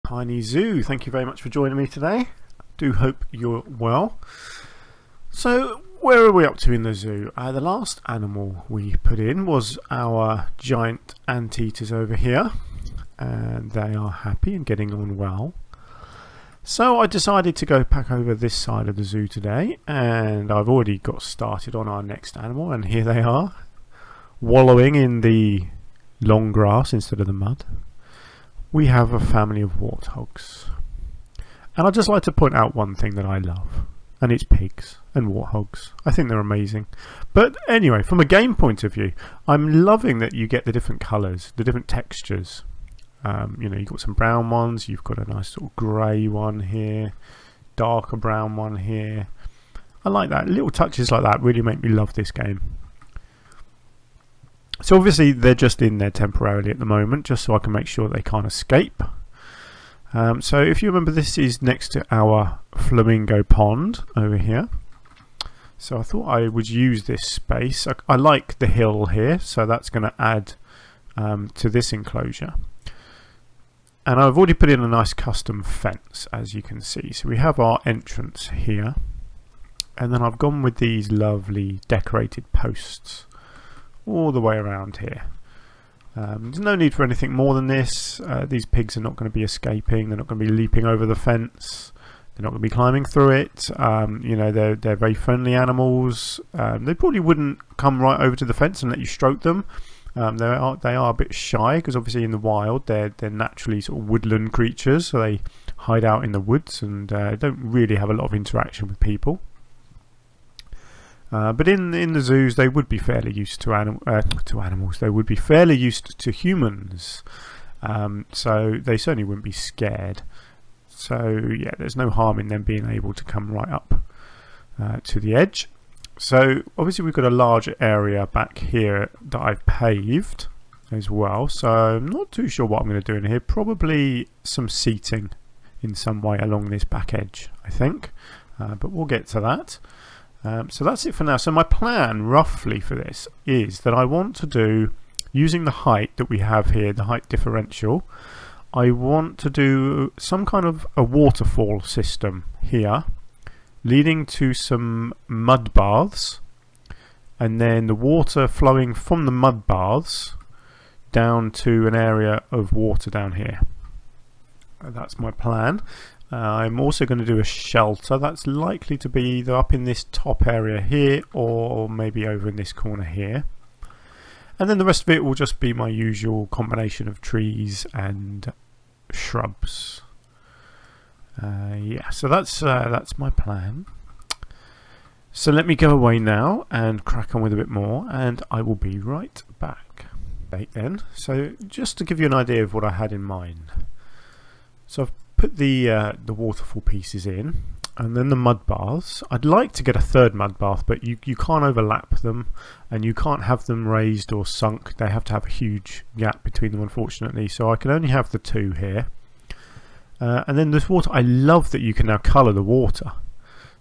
Tiny Zoo, thank you very much for joining me today. Do hope you're well. So, where are we up to in the zoo? The last animal we put in was our giant anteaters over here, and they are happy and getting on well. So I decided to go back over this side of the zoo today, and I've already got started on our next animal, and here they are, wallowing in the long grass instead of the mud. We have a family of warthogs, and I'd just like to point out one thing that I love, and it's pigs and warthogs. I think they're amazing. But anyway, from a game point of view, I'm loving that you get the different colours, the different textures. You know, you've got some brown ones, you've got a nice sort of grey one here, darker brown one here. I like that. Little touches like that really make me love this game. So obviously they're just in there temporarily at the moment, just so I can make sure they can't escape. So if you remember, this is next to our flamingo pond over here. So I thought I would use this space. I like the hill here, so that's going to add to this enclosure. And I've already put in a nice custom fence, as you can see. So we have our entrance here, and then I've gone with these lovely decorated posts all the way around here. There's no need for anything more than this. These pigs are not going to be escaping. They're not going to be leaping over the fence. They're not going to be climbing through it. You know, they're very friendly animals. They probably wouldn't come right over to the fence and let you stroke them. They are a bit shy, because obviously in the wild they're naturally sort of woodland creatures, so they hide out in the woods and don't really have a lot of interaction with people. But in the zoos, they would be fairly used to animals. They would be fairly used to humans, so they certainly wouldn't be scared. So yeah, there's no harm in them being able to come right up to the edge. So obviously we've got a large area back here that I've paved as well. So I'm not too sure what I'm going to do in here. Probably some seating in some way along this back edge, I think. But we'll get to that. So that's it for now. So my plan roughly for this is that I want to do, using the height that we have here, the height differential, I want to do some kind of a waterfall system here, leading to some mud baths, and then the water flowing from the mud baths down to an area of water down here. That's my plan. I'm also going to do a shelter that's likely to be either up in this top area here or maybe over in this corner here, and then the rest of it will just be my usual combination of trees and shrubs. Yeah, so that's my plan. So let me go away now and crack on with a bit more, and I will be right back. Then, so just to give you an idea of what I had in mind. So I've put the waterfall pieces in, and then the mud baths. I'd like to get a third mud bath, but you can't overlap them, and you can't have them raised or sunk. They have to have a huge gap between them, unfortunately, so I can only have the two here. And then this water, I love that you can now colour the water.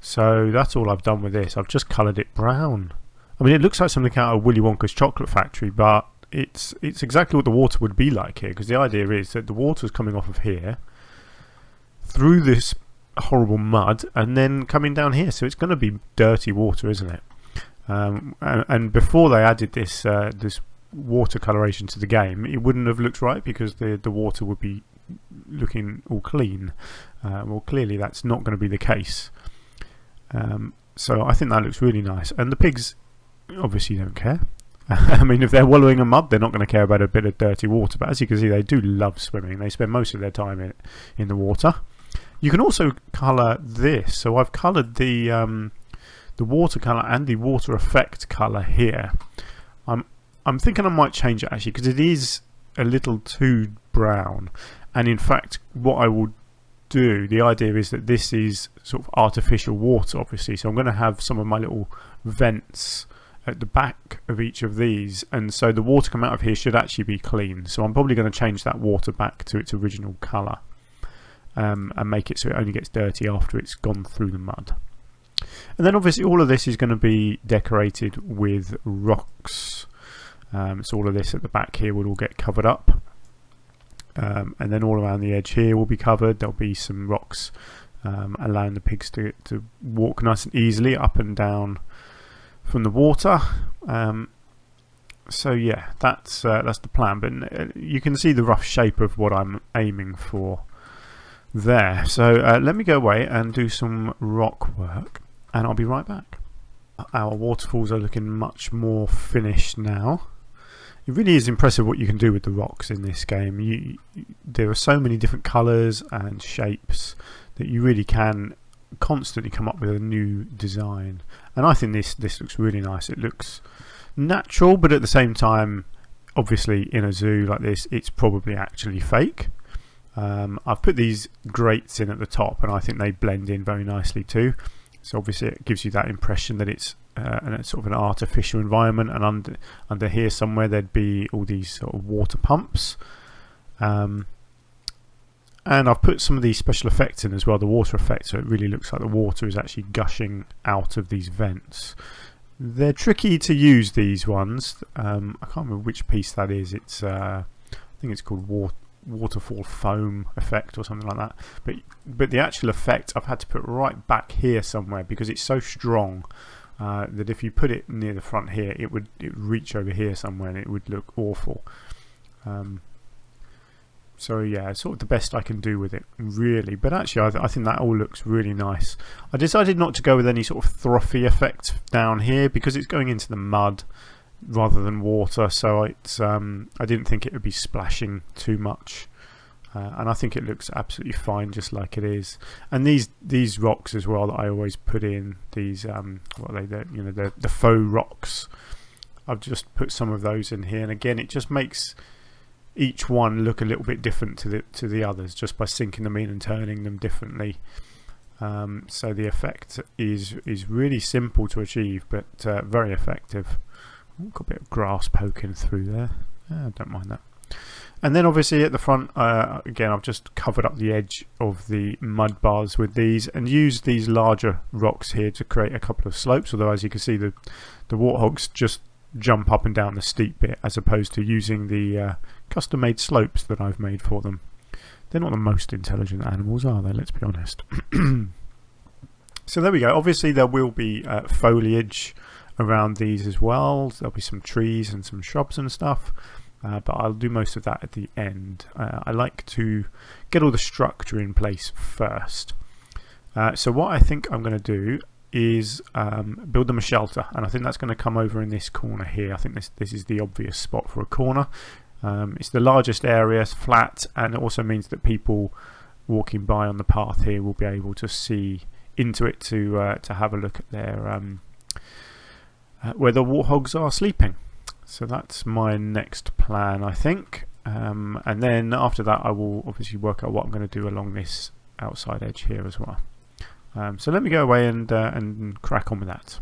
So that's all I've done with this. I've just coloured it brown. I mean, it looks like something out of Willy Wonka's chocolate factory, but it's exactly what the water would be like here, because the idea is that the water is coming off of here through this horrible mud and then coming down here, so it's going to be dirty water, isn't it? And before they added this this water coloration to the game, it wouldn't have looked right, because the water would be looking all clean. Well, clearly that's not going to be the case. So I think that looks really nice, and the pigs obviously don't care. I mean, if they're wallowing in mud, they're not going to care about a bit of dirty water, but as you can see, they do love swimming. They spend most of their time in the water. You can also colour this, so I've coloured the water colour and the water effect colour here. I'm thinking I might change it actually, because it is a little too brown, and in fact what I will do, the idea is that this is sort of artificial water, obviously, so I'm going to have some of my little vents at the back of each of these, and so the water coming out of here should actually be clean. So I'm probably going to change that water back to its original colour, and make it so it only gets dirty after it's gone through the mud. And then obviously all of this is going to be decorated with rocks. So all of this at the back here will all get covered up. and then all around the edge here will be covered. There'll be some rocks allowing the pigs to walk nice and easily up and down from the water. So yeah, that's the plan, but you can see the rough shape of what I'm aiming for there. So let me go away and do some rock work, and I'll be right back. Our waterfalls are looking much more finished now. It really is impressive what you can do with the rocks in this game. There are so many different colours and shapes that you really can constantly come up with a new design, and I think this looks really nice. It looks natural, but at the same time, obviously in a zoo like this, it's probably actually fake. I've put these grates in at the top, and I think they blend in very nicely too. So obviously it gives you that impression that it's sort of an artificial environment, and under here somewhere there'd be all these sort of water pumps. And I've put some of these special effects in as well, the water effect, so it really looks like the water is actually gushing out of these vents. They're tricky to use, these ones. I can't remember which piece that is. It's I think it's called waterfall foam effect or something like that. But the actual effect I've had to put right back here somewhere because it's so strong that if you put it near the front here, it would reach over here somewhere and it would look awful. So yeah, it's sort of the best I can do with it, really. But actually, I think that all looks really nice. I decided not to go with any sort of frothy effect down here because it's going into the mud rather than water. So it's I didn't think it would be splashing too much, and I think it looks absolutely fine just like it is. And these rocks as well that I always put in, these what are they? You know, the faux rocks. I've just put some of those in here, and again, it just makes each one look a little bit different to the others just by sinking them in and turning them differently. So the effect is really simple to achieve, but very effective. Ooh, got a bit of grass poking through there. I don't mind that. And then obviously at the front, again, I've just covered up the edge of the mud bars with these and used these larger rocks here to create a couple of slopes, although as you can see the warthogs just jump up and down the steep bit as opposed to using the custom made slopes that I've made for them. They're not the most intelligent animals, are they? Let's be honest. So there we go. Obviously there will be foliage around these as well. There'll be some trees and some shrubs and stuff, but I'll do most of that at the end. I like to get all the structure in place first. So what I think I'm going to do is build them a shelter, and I think that's going to come over in this corner here. I think this is the obvious spot for a corner. It's the largest area, it's flat, and it also means that people walking by on the path here will be able to see into it to have a look at their where the warthogs are sleeping. So that's my next plan, I think. And then after that I will obviously work out what I'm going to do along this outside edge here as well. So let me go away and crack on with that.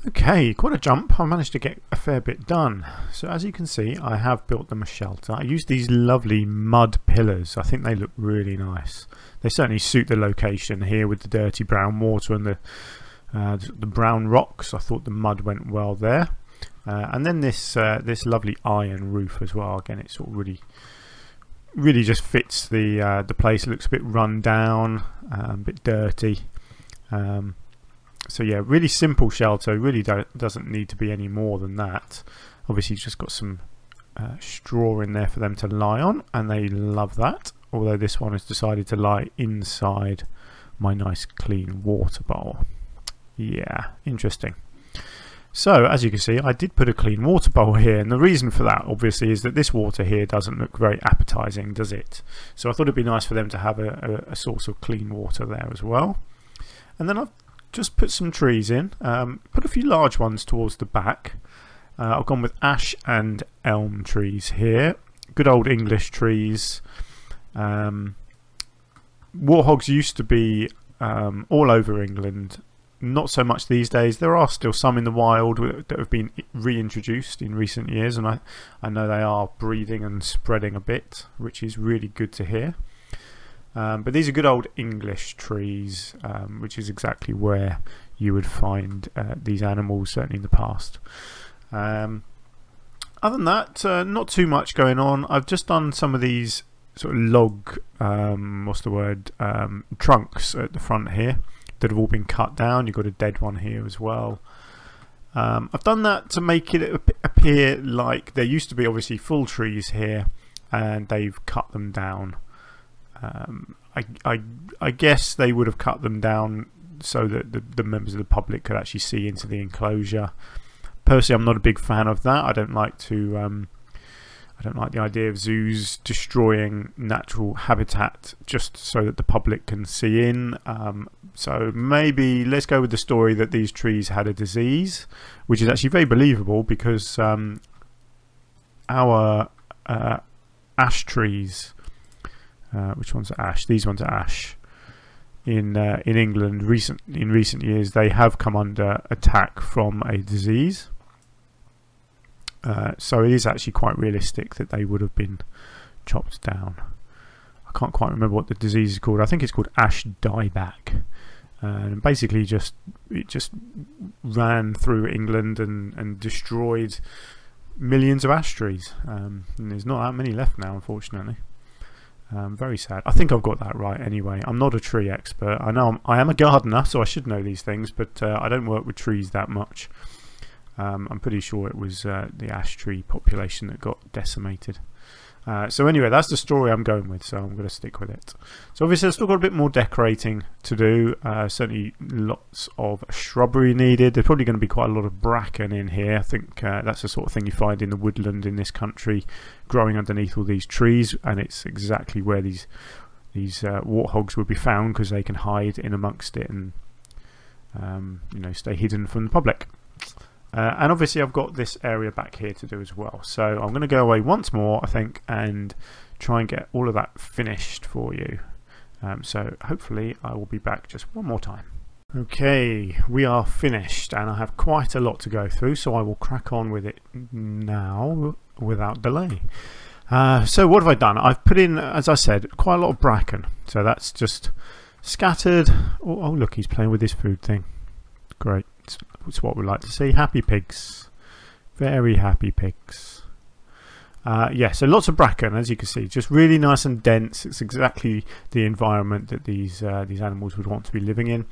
Okay, quite a jump. I managed to get a fair bit done. So as you can see, I have built them a shelter. I used these lovely mud pillars. I think they look really nice. They certainly suit the location here with the dirty brown water and the brown rocks. I thought the mud went well there. And then this lovely iron roof as well. Again, it sort of really just fits the place. It looks a bit run down, a bit dirty. So yeah, really simple shelter. Really doesn't need to be any more than that. Obviously you've just got some straw in there for them to lie on, and they love that. Although this one has decided to lie inside my nice clean water bowl. Yeah, interesting. So as you can see, I did put a clean water bowl here, and the reason for that obviously is that this water here doesn't look very appetizing, does it? So I thought it'd be nice for them to have a source of clean water there as well. And then I've just put some trees in, put a few large ones towards the back. I've gone with ash and elm trees here, good old English trees. Warthogs used to be all over England. Not so much these days. There are still some in the wild that have been reintroduced in recent years, and I know they are breeding and spreading a bit, which is really good to hear. But these are good old English trees, which is exactly where you would find these animals, certainly in the past. other than that, not too much going on. I've just done some of these sort of log, what's the word, trunks at the front here that have all been cut down. You've got a dead one here as well. I've done that to make it appear like there used to be obviously full trees here, and they've cut them down. I guess they would have cut them down so that the members of the public could actually see into the enclosure. Personally, I'm not a big fan of that. I don't like to. I don't like the idea of zoos destroying natural habitat just so that the public can see in. So maybe let's go with the story that these trees had a disease, which is actually very believable because our ash trees, which ones are ash? These ones are ash. In England, in recent years, they have come under attack from a disease. So it is actually quite realistic that they would have been chopped down. I can't quite remember what the disease is called. I think it's called ash dieback. And basically it just ran through England and destroyed millions of ash trees. And there's not that many left now, unfortunately. Very sad. I think I've got that right anyway. I'm not a tree expert. I know I am a gardener, so I should know these things, but I don't work with trees that much. I'm pretty sure it was the ash tree population that got decimated. So anyway, that's the story I'm going with, so I'm going to stick with it. So obviously I've still got a bit more decorating to do. Certainly lots of shrubbery needed. There's probably going to be quite a lot of bracken in here. I think that's the sort of thing you find in the woodland in this country, growing underneath all these trees, and it's exactly where these warthogs would be found because they can hide in amongst it and you know, stay hidden from the public. And obviously I've got this area back here to do as well, so I'm going to go away once more, I think, and try and get all of that finished for you. So hopefully I will be back just one more time. Okay, we are finished, and I have quite a lot to go through, so I will crack on with it now without delay. So what have I done? I've put in, as I said, quite a lot of bracken, so that's just scattered. Oh look, he's playing with his food thing. Great. It's what we like to see. Happy pigs, very happy pigs. Yeah, so lots of bracken, as you can see, just really nice and dense. It's exactly the environment that these animals would want to be living in.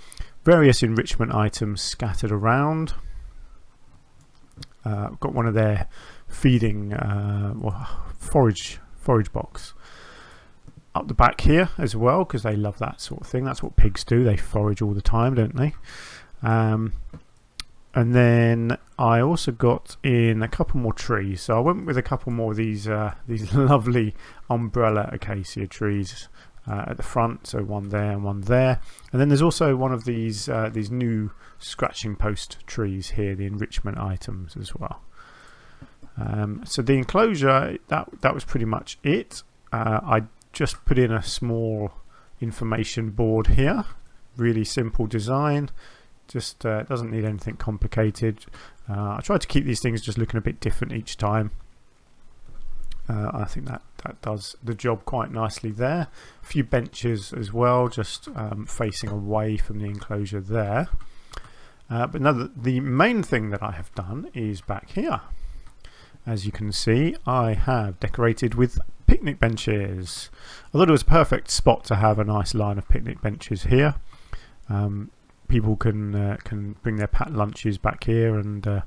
Various enrichment items scattered around. I've got one of their feeding forage box up the back here as well, because they love that sort of thing. That's what pigs do. They forage all the time, don't they? And then I also got in a couple more trees, so I went with a couple more of these lovely umbrella acacia trees at the front, so one there and one there, and then there's also one of these new scratching post trees here, the enrichment items as well. So the enclosure, that was pretty much it. I just put in a small information board here, really simple design. Just doesn't need anything complicated. I tried to keep these things just looking a bit different each time. I think that does the job quite nicely there. A few benches as well, just facing away from the enclosure there. But now the main thing that I have done is back here. As you can see, I have decorated with picnic benches. I thought it was a perfect spot to have a nice line of picnic benches here. People can bring their packed lunches back here and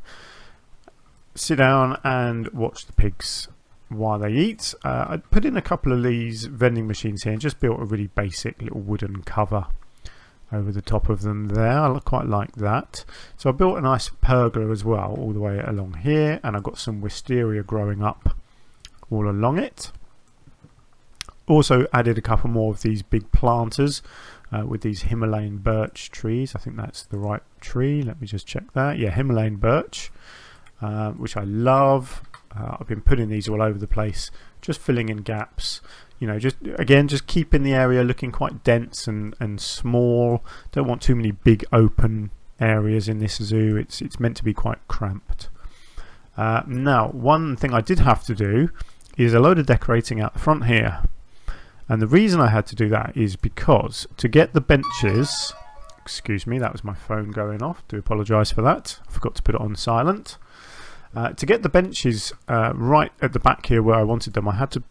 sit down and watch the pigs while they eat. I put in a couple of these vending machines here and just built a really basic little wooden cover over the top of them there. I quite like that. So I built a nice pergola as well all the way along here, and I've got some wisteria growing up all along it. Also added a couple more of these big planters with these Himalayan birch trees. I think that's the right tree. Let me just check that. Yeah, Himalayan birch, which I love. I've been putting these all over the place, just filling in gaps. You know, just keeping the area looking quite dense and small. Don't want too many big open areas in this zoo. It's meant to be quite cramped. Now, one thing I did have to do is a load of decorating out the front here. And the reason I had to do that is because to get the benches, excuse me, that was my phone going off, do apologise for that, I forgot to put it on silent. To get the benches right at the back here where I wanted them, I had to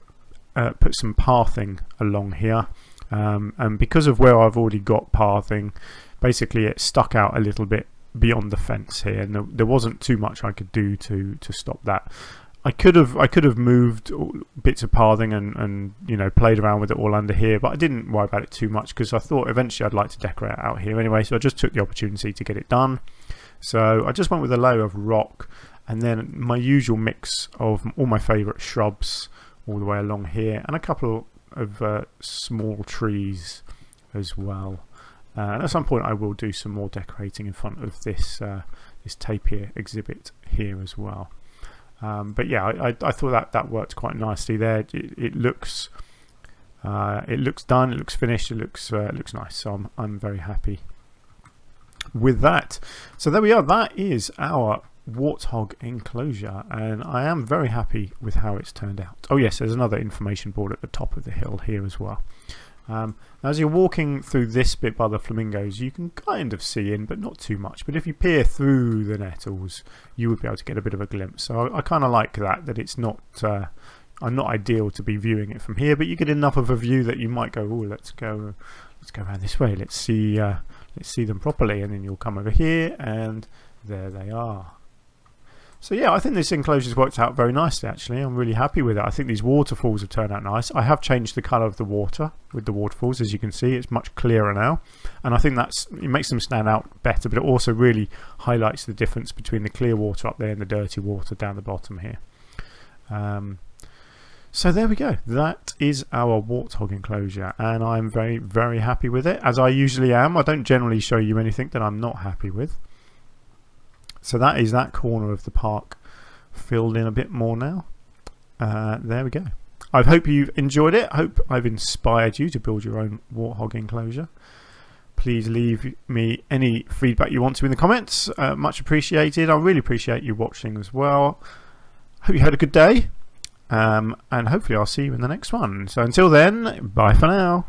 put some pathing along here, and because of where I've already got pathing, basically it stuck out a little bit beyond the fence here, and there wasn't too much I could do to stop that. I could have moved bits of pathing and you know, played around with it all under here, but I didn't worry about it too much because I thought eventually I'd like to decorate it out here anyway, so I just took the opportunity to get it done. So I just went with a layer of rock and then my usual mix of all my favourite shrubs all the way along here, and a couple of small trees as well. And at some point I will do some more decorating in front of this this tapir exhibit here as well. But yeah, I thought that worked quite nicely there. It looks done, it looks finished, it looks nice. So I'm very happy with that. So there we are. That is our warthog enclosure, and I am very happy with how it's turned out. Oh yes, there's another information board at the top of the hill here as well. As you're walking through this bit by the flamingos, you can kind of see in, but not too much. But if you peer through the nettles, you would be able to get a bit of a glimpse. So I kind of like that it's not not ideal to be viewing it from here, but you get enough of a view that you might go, oh, let's go around this way, let's see them properly, and then you'll come over here, and there they are. So yeah, I think this enclosure's worked out very nicely actually. I'm really happy with it. I think these waterfalls have turned out nice. I have changed the colour of the water with the waterfalls, as you can see. It's much clearer now, and I think it makes them stand out better, but it also really highlights the difference between the clear water up there and the dirty water down the bottom here. So there we go. That is our warthog enclosure, and I'm very, very happy with it, as I usually am. I don't generally show you anything that I'm not happy with. So that is that corner of the park filled in a bit more now. There we go. I hope you've enjoyed it. I hope I've inspired you to build your own warthog enclosure. Please leave me any feedback you want to in the comments. Much appreciated. I really appreciate you watching as well. Hope you had a good day. And hopefully I'll see you in the next one. So until then, bye for now.